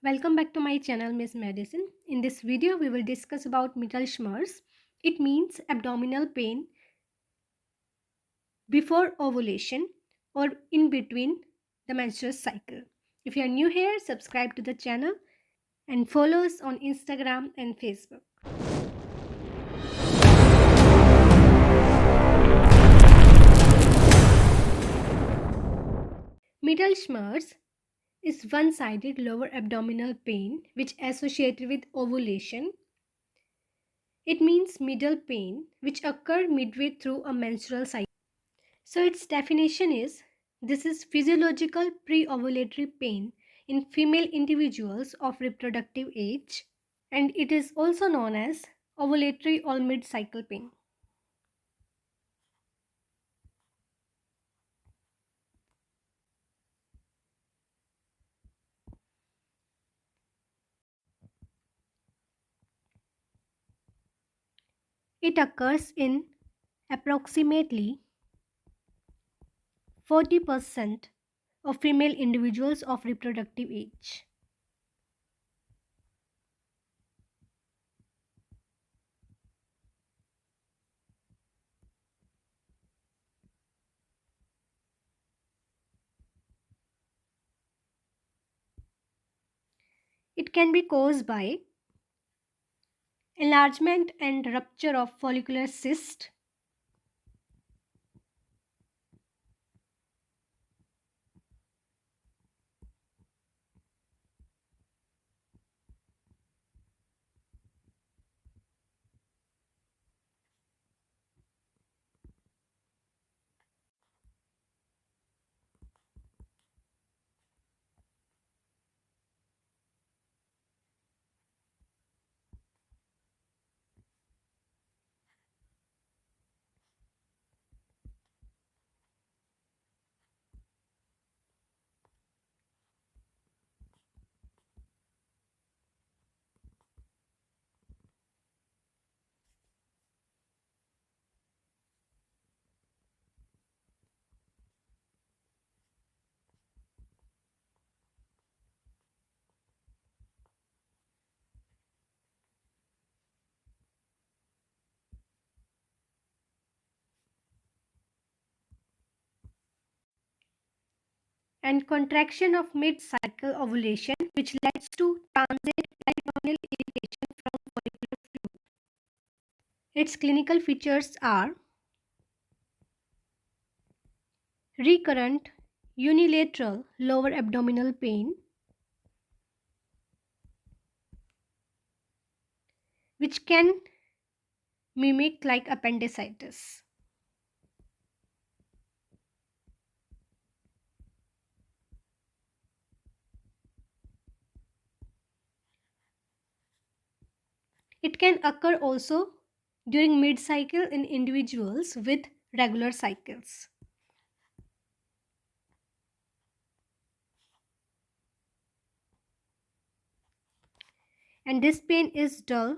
Welcome back to my channel Miss Medicine. In this video we will discuss about Mittelschmerz. It means abdominal pain before ovulation or in between the menstrual cycle. If you are new here, subscribe to the channel and follow us on Instagram and Facebook. Mittelschmerz is one-sided lower abdominal pain which associated with ovulation. It means middle pain which occur midway through a menstrual cycle. So its definition is this is physiological pre-ovulatory pain in female individuals of reproductive age, and it is also known as ovulatory or mid-cycle pain. It occurs in approximately 40% of female individuals of reproductive age. It can be caused by enlargement and rupture of follicular cyst, and contraction of mid-cycle ovulation, which leads to transient peritoneal irritation from follicular fluid. Its clinical features are recurrent unilateral lower abdominal pain, which can mimic like appendicitis. It can occur also during mid-cycle in individuals with regular cycles. And this pain is dull,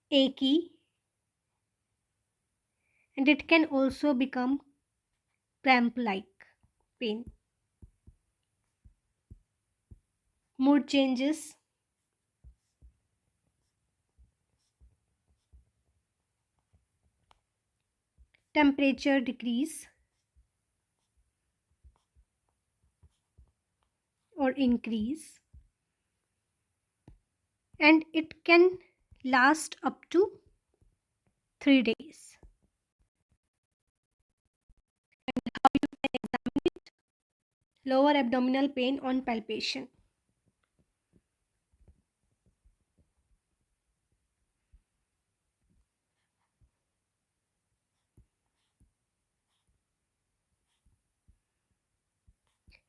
achy, and it can also become cramp-like pain. Mood changes, temperature decrease or increase, and it can last up to 3 days. And how you can examine it? Lower abdominal pain on palpation.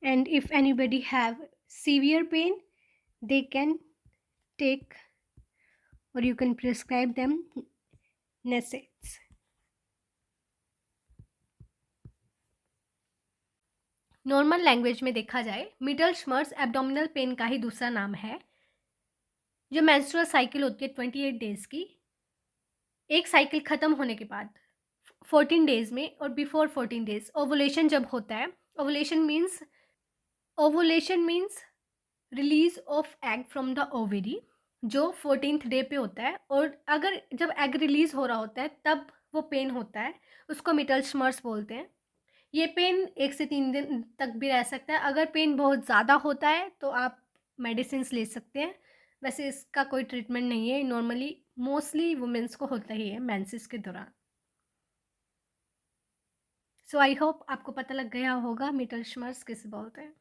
And if anybody have severe pain, they can take or you can prescribe them NSAIDs. Normal language में देखा जाए middle श्मर्स abdominal pain का ही दूसरा नाम है। जो menstrual cycle होती है 28 डेज की, एक साइकिल ख़त्म होने के बाद 14 डेज में और बिफोर 14 डेज ओवुलेशन जब होता है ovulation means release of egg from the ovary, जो 14th डे पे होता है। और अगर जब एग रिलीज हो रहा होता है तब वो पेन होता है, उसको मिटलस्मर्स बोलते हैं। ये पेन 1 से 3 दिन तक भी रह सकता है। अगर पेन बहुत ज़्यादा होता है तो आप मेडिसिन ले सकते हैं। वैसे इसका कोई ट्रीटमेंट नहीं है, नॉर्मली मोस्टली वुमेंस को होता ही है मेंसेस के दौरान। सो आई होप आपको पता लग गया होगा मिटलस्मर्स किसे बोलते हैं।